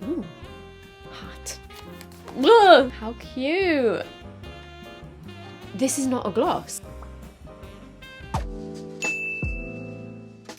Ooh, hot. Ugh, how cute. This is not a gloss.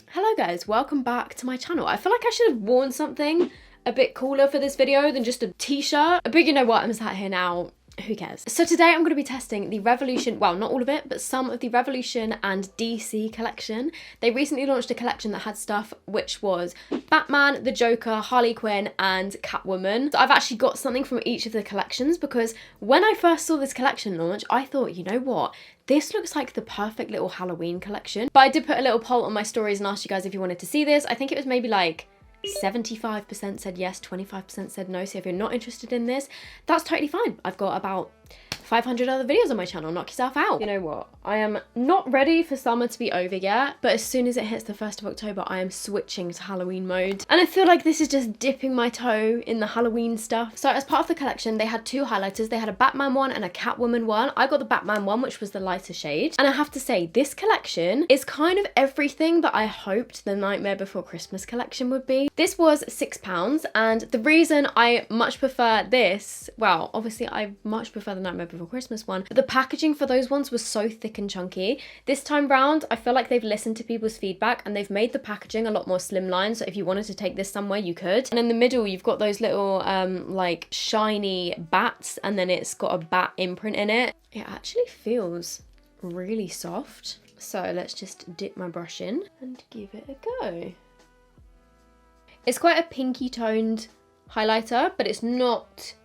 Hello guys, welcome back to my channel. I feel like I should have worn something a bit cooler for this video than just a t-shirt. But you know what, I'm sat here now. Who cares? So today I'm going to be testing the Revolution, well, not all of it, but some of the Revolution and DC collection. They recently launched a collection that had stuff which was Batman, the Joker, Harley Quinn, and Catwoman. So I've actually got something from each of the collections because when I first saw this collection launch, I thought, you know what? This looks like the perfect little Halloween collection. But I did put a little poll on my stories and asked you guys if you wanted to see this. I think it was maybe like 75% said yes, 25% said no. So if you're not interested in this, that's totally fine. I've got about 500 other videos on my channel. Knock yourself out. You know what? I am not ready for summer to be over yet, but as soon as it hits the 1st of October, I am switching to Halloween mode. And I feel like this is just dipping my toe in the Halloween stuff. So as part of the collection, they had two highlighters. They had a Batman one and a Catwoman one. I got the Batman one, which was the lighter shade. And I have to say, this collection is kind of everything that I hoped the Nightmare Before Christmas collection would be. This was £6, and the reason I much prefer this, well, obviously I much prefer the Nightmare Before Christmas one, but the packaging for those ones was so thick and chunky. This time round, I feel like they've listened to people's feedback and they've made the packaging a lot more slimline, so if you wanted to take this somewhere, you could. And in the middle, you've got those little like shiny bats, and then it's got a bat imprint in it. It actually feels really soft. So let's just dip my brush in and give it a go. It's quite a pinky toned highlighter, but it's not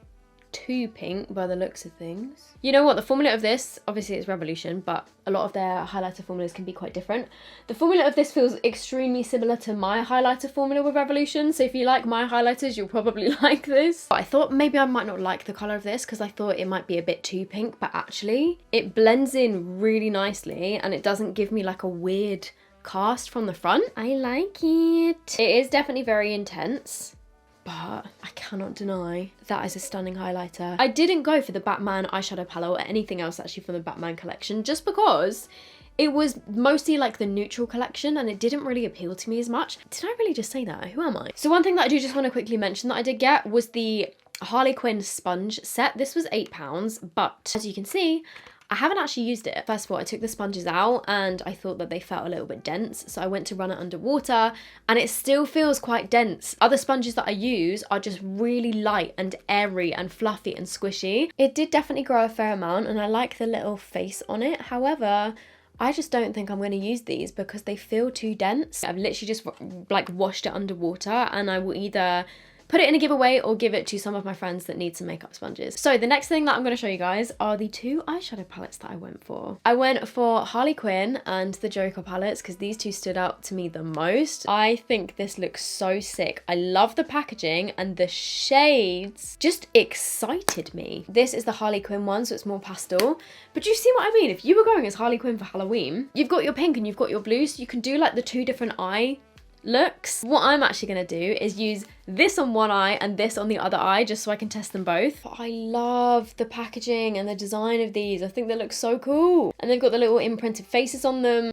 too pink by the looks of things. You know what, the formula of this, obviously it's Revolution, but a lot of their highlighter formulas can be quite different. The formula of this feels extremely similar to my highlighter formula with Revolution, so if you like my highlighters, you'll probably like this. But I thought maybe I might not like the colour of this because I thought it might be a bit too pink, but actually it blends in really nicely and it doesn't give me like a weird cast from the front. I like it. It is definitely very intense, but I cannot deny that is a stunning highlighter. I didn't go for the Batman eyeshadow palette or anything else actually from the Batman collection just because it was mostly like the neutral collection and it didn't really appeal to me as much. Did I really just say that? Who am I? So one thing that I do just want to quickly mention that I did get was the Harley Quinn sponge set. This was £8, but as you can see, I haven't actually used it. First of all, I took the sponges out and I thought that they felt a little bit dense. So I went to run it underwater and it still feels quite dense. Other sponges that I use are just really light and airy and fluffy and squishy. It did definitely grow a fair amount and I like the little face on it. However, I just don't think I'm going to use these because they feel too dense. I've literally just like washed it underwater and I will either put it in a giveaway or give it to some of my friends that need some makeup sponges. So the next thing that I'm going to show you guys are the two eyeshadow palettes that I went for. I went for Harley Quinn and the Joker palettes because these two stood out to me the most. I think this looks so sick. I love the packaging and the shades just excited me. This is the Harley Quinn one, so it's more pastel. But you see what I mean? If you were going as Harley Quinn for Halloween, you've got your pink and you've got your blue, so you can do like the two different eye looks. What I'm actually going to do is use this on one eye and this on the other eye just so I can test them both. But I love the packaging and the design of these. I think they look so cool. And they've got the little imprinted faces on them.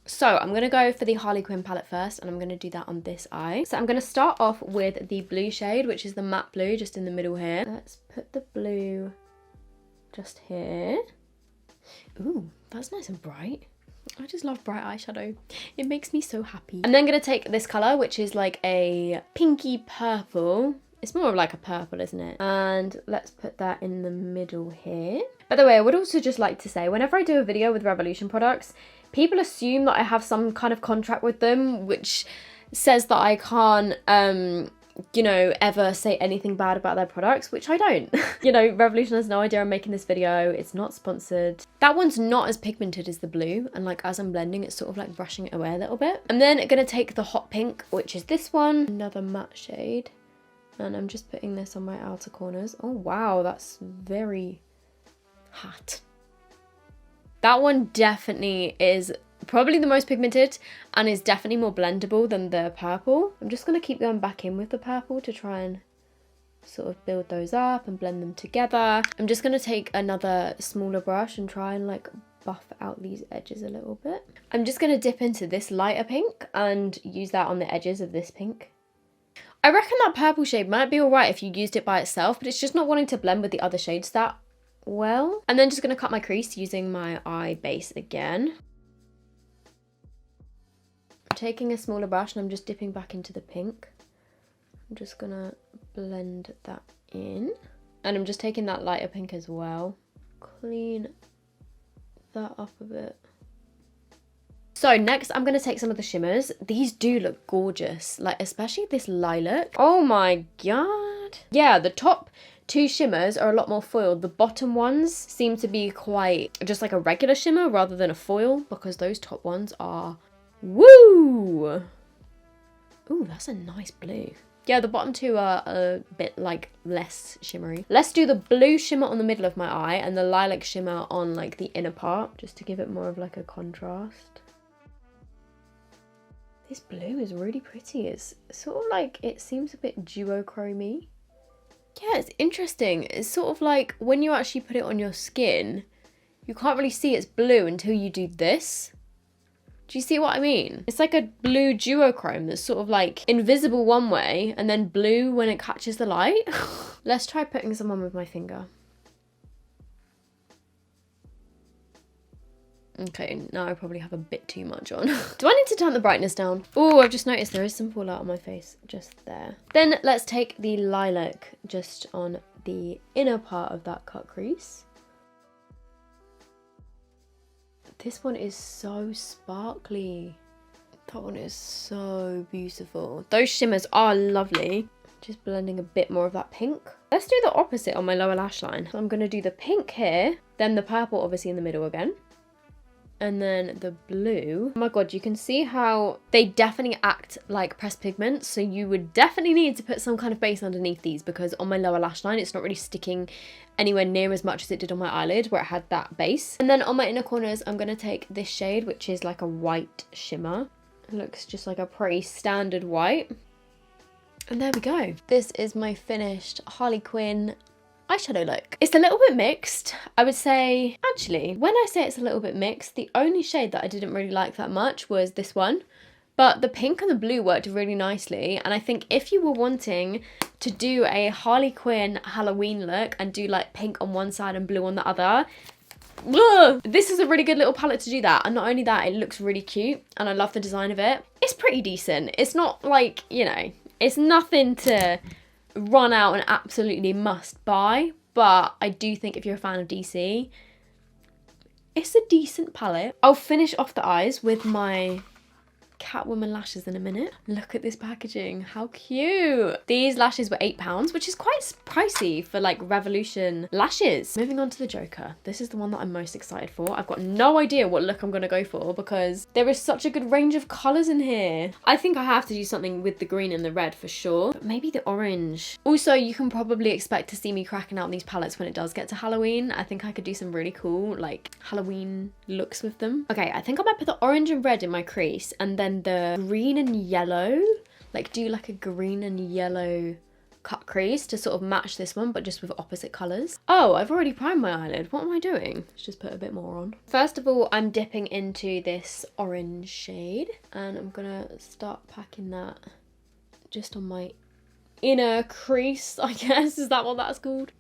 So I'm going to go for the Harley Quinn palette first and I'm going to do that on this eye. So I'm going to start off with the blue shade, which is the matte blue just in the middle here. Let's put the blue just here. Ooh, that's nice and bright. I just love bright eyeshadow. It makes me so happy. I'm then going to take this colour, which is like a pinky purple. It's more of like a purple, isn't it? And let's put that in the middle here. By the way, I would also just like to say, whenever I do a video with Revolution products, people assume that I have some kind of contract with them, which says that I can't, you know, ever say anything bad about their products, which I don't. You know, Revolution has no idea I'm making this video. It's not sponsored. That one's not as pigmented as the blue, and like as I'm blending, it's sort of like brushing it away a little bit. I'm then gonna take the hot pink, which is this one, another matte shade, and I'm just putting this on my outer corners. Oh wow, that's very hot. That one definitely is probably the most pigmented and is definitely more blendable than the purple. I'm just going to keep going back in with the purple to try and sort of build those up and blend them together. I'm just going to take another smaller brush and try and like buff out these edges a little bit. I'm just going to dip into this lighter pink and use that on the edges of this pink. I reckon that purple shade might be alright if you used it by itself, but it's just not wanting to blend with the other shades that well. And then just going to cut my crease using my eye base again. I'm taking a smaller brush and I'm just dipping back into the pink. I'm just going to blend that in. And I'm just taking that lighter pink as well. Clean that up a bit. So next I'm going to take some of the shimmers. These do look gorgeous, like especially this lilac. Oh my god. Yeah, the top two shimmers are a lot more foiled. The bottom ones seem to be quite just like a regular shimmer rather than a foil, because those top ones are woo. Ooh, that's a nice blue. Yeah, the bottom two are a bit like less shimmery. Let's do the blue shimmer on the middle of my eye and the lilac shimmer on like the inner part, just to give it more of like a contrast. This blue is really pretty. It's sort of like, it seems a bit duochrome-y. Yeah, it's interesting. It's sort of like when you actually put it on your skin, you can't really see it's blue until you do this. Do you see what I mean? It's like a blue duochrome that's sort of like invisible one way and then blue when it catches the light. Let's try putting some on with my finger. Okay, now I probably have a bit too much on. Do I need to turn the brightness down? Oh, I've just noticed there is some fallout on my face just there. Then let's take the lilac just on the inner part of that cut crease. This one is so sparkly. That one is so beautiful. Those shimmers are lovely. Just blending a bit more of that pink. Let's do the opposite on my lower lash line. So I'm going to do the pink here, then the purple obviously in the middle again. And then the blue. Oh my god, you can see how they definitely act like pressed pigment, so you would definitely need to put some kind of base underneath these, because on my lower lash line it's not really sticking anywhere near as much as it did on my eyelid where it had that base. And then on my inner corners I'm going to take this shade, which is like a white shimmer. It looks just like a pretty standard white. And there we go. This is my finished Harley Quinn eyeshadow look. It's a little bit mixed, I would say. Actually, when I say it's a little bit mixed, the only shade that I didn't really like that much was this one, but the pink and the blue worked really nicely. And I think if you were wanting to do a Harley Quinn Halloween look and do like pink on one side and blue on the other, this is a really good little palette to do that. And not only that, it looks really cute and I love the design of it. It's pretty decent. It's not like, you know, it's nothing to run out and absolutely must buy, but I do think if you're a fan of DC, it's a decent palette. I'll finish off the eyes with my Catwoman lashes in a minute. Look at this packaging, how cute. These lashes were £8, which is quite pricey for like Revolution lashes. Moving on to the Joker. This is the one that I'm most excited for. I've got no idea what look I'm gonna go for because there is such a good range of colours in here. I think I have to do something with the green and the red for sure, but maybe the orange. Also, you can probably expect to see me cracking out these palettes when it does get to Halloween. I think I could do some really cool like Halloween looks with them. Okay, I think I might put the orange and red in my crease and then the green and yellow, like do like a green and yellow cut crease to sort of match this one, but just with opposite colours. Oh, I've already primed my eyelid. What am I doing? Let's just put a bit more on. First of all, I'm dipping into this orange shade and I'm gonna start packing that just on my inner crease, I guess. Is that what that's called?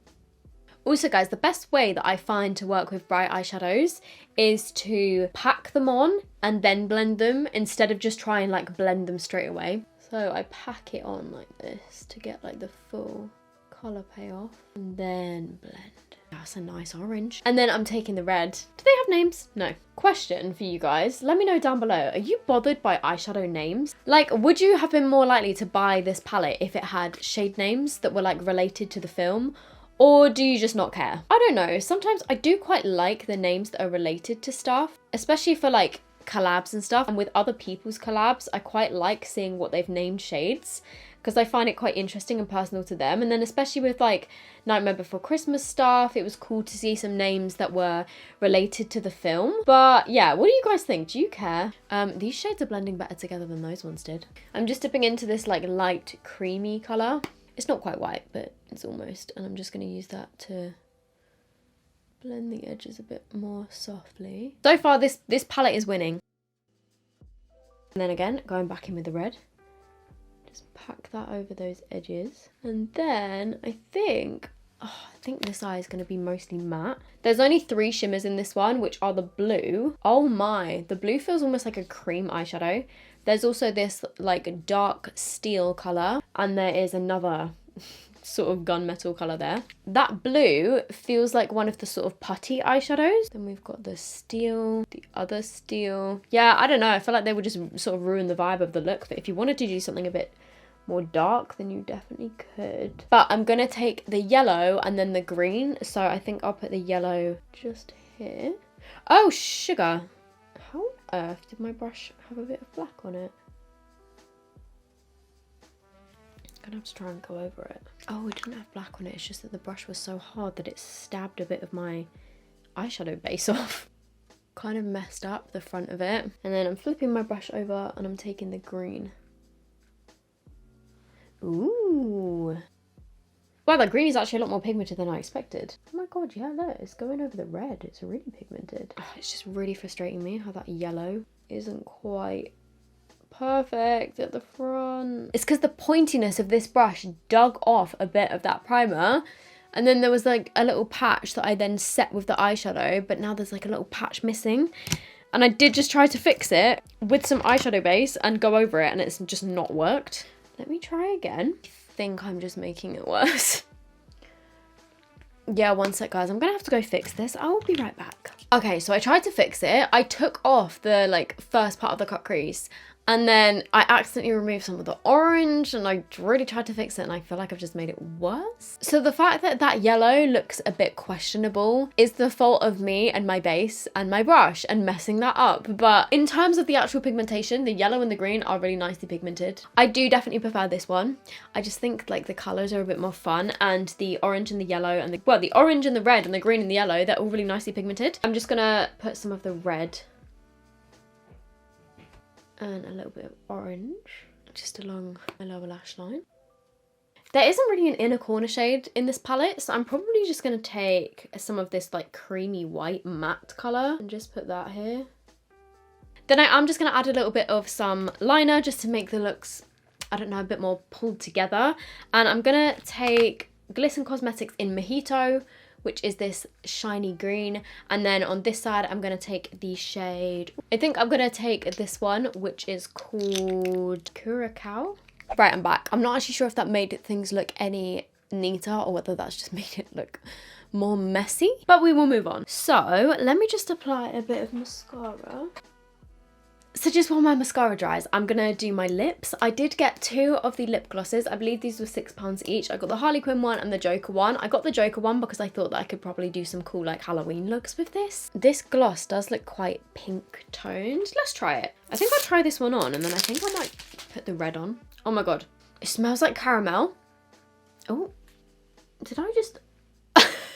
Also guys, the best way that I find to work with bright eyeshadows is to pack them on and then blend them instead of just try and like blend them straight away. So I pack it on like this to get like the full colour payoff and then blend. That's a nice orange. And then I'm taking the red. Do they have names? No. Question for you guys. Let me know down below. Are you bothered by eyeshadow names? Like, would you have been more likely to buy this palette if it had shade names that were like related to the film? Or do you just not care? I don't know. Sometimes I do quite like the names that are related to stuff, especially for like collabs and stuff. And with other people's collabs, I quite like seeing what they've named shades because I find it quite interesting and personal to them. And then especially with like Nightmare Before Christmas stuff, it was cool to see some names that were related to the film. But yeah, what do you guys think? Do you care? These shades are blending better together than those ones did. I'm just dipping into this like light creamy colour. It's not quite white, but it's almost. And I'm just going to use that to blend the edges a bit more softly. So far, this palette is winning. And then again, going back in with the red. Just pack that over those edges. And then I think this eye is going to be mostly matte. There's only 3 shimmers in this one, which are the blue. Oh my, the blue feels almost like a cream eyeshadow. There's also this like dark steel colour, and there is another sort of gunmetal colour there. That blue feels like one of the sort of putty eyeshadows. Then we've got the steel, the other steel. Yeah, I don't know, I feel like they would just sort of ruin the vibe of the look, but if you wanted to do something a bit more dark, then you definitely could. But I'm gonna take the yellow and then the green, so I think I'll put the yellow just here. Oh, sugar. How on earth did my brush have a bit of black on it? I'm gonna have to try and go over it. Oh, it didn't have black on it, it's just that the brush was so hard that it stabbed a bit of my eyeshadow base off. Kind of messed up the front of it. And then I'm flipping my brush over and I'm taking the green. Ooh. Wow, the green is actually a lot more pigmented than I expected. Oh my god, yeah, look, it's going over the red. It's really pigmented. Oh, it's just really frustrating me how that yellow isn't quite perfect at the front. It's because the pointiness of this brush dug off a bit of that primer, and then there was like a little patch that I then set with the eyeshadow, but now there's like a little patch missing. And I did just try to fix it with some eyeshadow base and go over it, and it's just not worked. Let me try again. I think I'm just making it worse. Yeah, one sec guys, I'm gonna have to go fix this. I will be right back. Okay, so I tried to fix it. I took off the like first part of the cut crease, and then I accidentally removed some of the orange, and I really tried to fix it, and I feel like I've just made it worse. So the fact that that yellow looks a bit questionable is the fault of me and my base and my brush and messing that up. But in terms of the actual pigmentation, the yellow and the green are really nicely pigmented. I do definitely prefer this one. I just think like the colours are a bit more fun, and the orange and the yellow and the orange and the red and the green and the yellow, they're all really nicely pigmented. I'm just gonna put some of the red and a little bit of orange just along my lower lash line. There isn't really an inner corner shade in this palette, so I'm probably just going to take some of this like creamy white matte colour and just put that here. Then I am just going to add a little bit of some liner just to make the looks, I don't know, a bit more pulled together. And I'm going to take Glisten Cosmetics in Mojito, which is this shiny green. And then on this side, I'm gonna take the shade, I think I'm gonna take this one, which is called Curacao. Right, I'm back. I'm not actually sure if that made things look any neater or whether that's just made it look more messy, but we will move on. So let me just apply a bit of mascara. So just while my mascara dries, I'm gonna do my lips. I did get 2 of the lip glosses. I believe these were £6 each. I got the Harley Quinn one and the Joker one. I got the Joker one because I thought that I could probably do some cool like Halloween looks with this. This gloss does look quite pink toned. Let's try it. I think I'll try this one on, and then I think I might put the red on. Oh my god, it smells like caramel. Oh, did I just...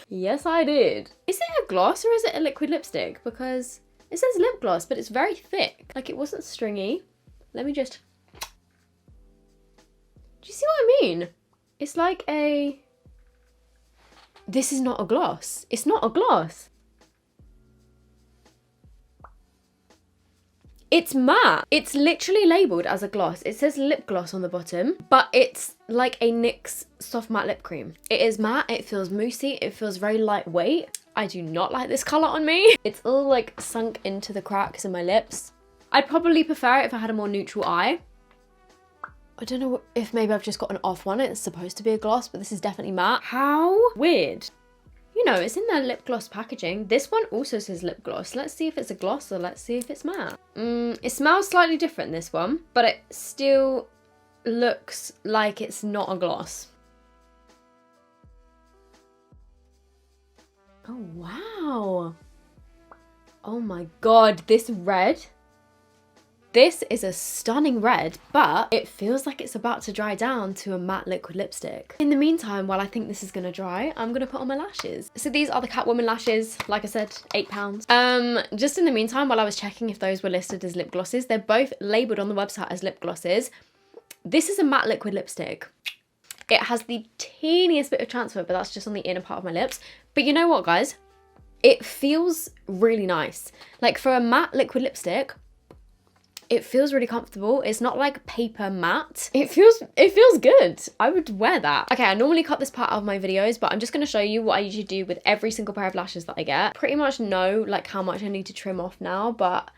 Yes, I did. Is it a gloss or is it a liquid lipstick? Because it says lip gloss, but it's very thick. Like, it wasn't stringy. Let me just... Do you see what I mean? It's like a... This is not a gloss. It's not a gloss. It's matte. It's literally labelled as a gloss. It says lip gloss on the bottom, but it's like a NYX soft matte lip cream. It is matte. It feels moussey. It feels very lightweight. I do not like this colour on me. It's all like sunk into the cracks in my lips. I'd probably prefer it if I had a more neutral eye. I don't know if maybe I've just got an off one. It's supposed to be a gloss, but this is definitely matte. How weird. You know, it's in their lip gloss packaging. This one also says lip gloss. Let's see if it's a gloss or let's see if it's matte. It smells slightly different, this one, but it still looks like it's not a gloss. Oh, wow. Oh my god, this red. This is a stunning red, but it feels like it's about to dry down to a matte liquid lipstick. In the meantime, while I think this is gonna dry, I'm gonna put on my lashes. So these are the Catwoman lashes, like I said, £8. Just in the meantime, while I was checking if those were listed as lip glosses, they're both labelled on the website as lip glosses. This is a matte liquid lipstick. It has the teeniest bit of transfer, but that's just on the inner part of my lips. But you know what, guys? It feels really nice. Like, for a matte liquid lipstick, It feels really comfortable. It's not like paper matte. It feels good. I would wear that. Okay, I normally cut this part out of my videos, but I'm just going to show you what I usually do with every single pair of lashes that I get. Pretty much know like how much I need to trim off now, but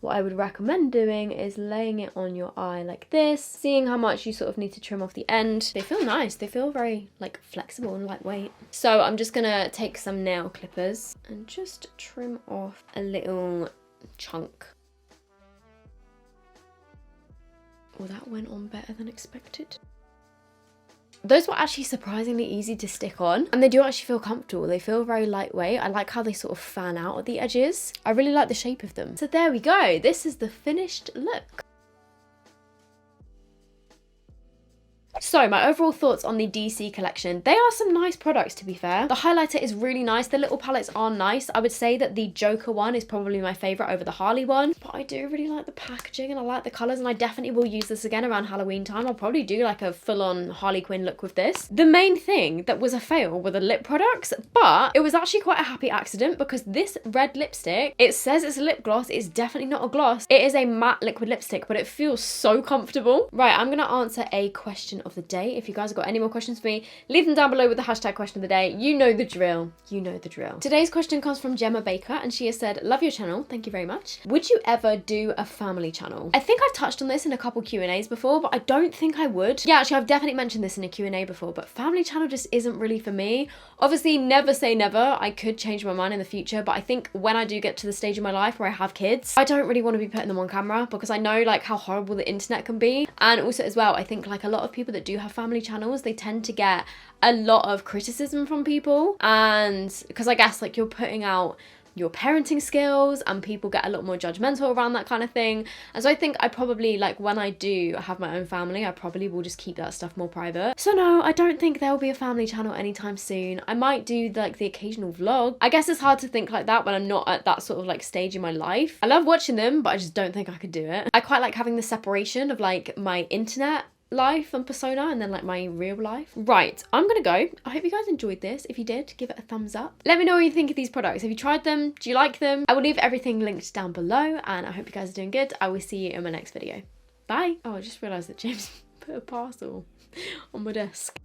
what I would recommend doing is laying it on your eye like this, seeing how much you sort of need to trim off the end. They feel nice. They feel very like flexible and lightweight. So I'm just gonna take some nail clippers and just trim off a little chunk. Well, that went on better than expected. Those were actually surprisingly easy to stick on, and they do actually feel comfortable. They feel very lightweight. I like how they sort of fan out at the edges. I really like the shape of them. So there we go. This is the finished look. So my overall thoughts on the DC collection. They are some nice products, to be fair. The highlighter is really nice. The little palettes are nice. I would say that the Joker one is probably my favourite over the Harley one. But I do really like the packaging and I like the colours, and I definitely will use this again around Halloween time. I'll probably do like a full-on Harley Quinn look with this. The main thing that was a fail were the lip products, but it was actually quite a happy accident because this red lipstick, it says it's a lip gloss. It's definitely not a gloss. It is a matte liquid lipstick, but it feels so comfortable. Right, I'm going to answer a question of the day. If you guys have got any more questions for me, leave them down below with the hashtag question of the day. You know the drill. You know the drill. Today's question comes from Gemma Baker, and she has said, love your channel. Thank you very much. Would you ever do a family channel? I think I've touched on this in a couple Q&As before, but I don't think I would. Yeah, actually, I've definitely mentioned this in a Q&A before, but family channel just isn't really for me. Obviously, never say never. I could change my mind in the future, but I think when I do get to the stage in my life where I have kids, I don't really want to be putting them on camera because I know like how horrible the internet can be. And also as well, I think like a lot of people that do have family channels, they tend to get a lot of criticism from people, and because I guess like you're putting out your parenting skills and people get a lot more judgmental around that kind of thing. And so I think I probably, like when I do have my own family, I probably will just keep that stuff more private. So no, I don't think there will be a family channel anytime soon. I might do like the occasional vlog. I guess it's hard to think like that when I'm not at that sort of like stage in my life. I love watching them, but I just don't think I could do it. I quite like having the separation of like my internet life and persona and then like my real life. Right, I'm gonna go. I hope you guys enjoyed this. If you did, give it a thumbs up. Let me know what you think of these products. Have you tried them? Do you like them? I will leave everything linked down below, and I hope you guys are doing good. I will see you in my next video. Bye. Oh, I just realized that James put a parcel on my desk.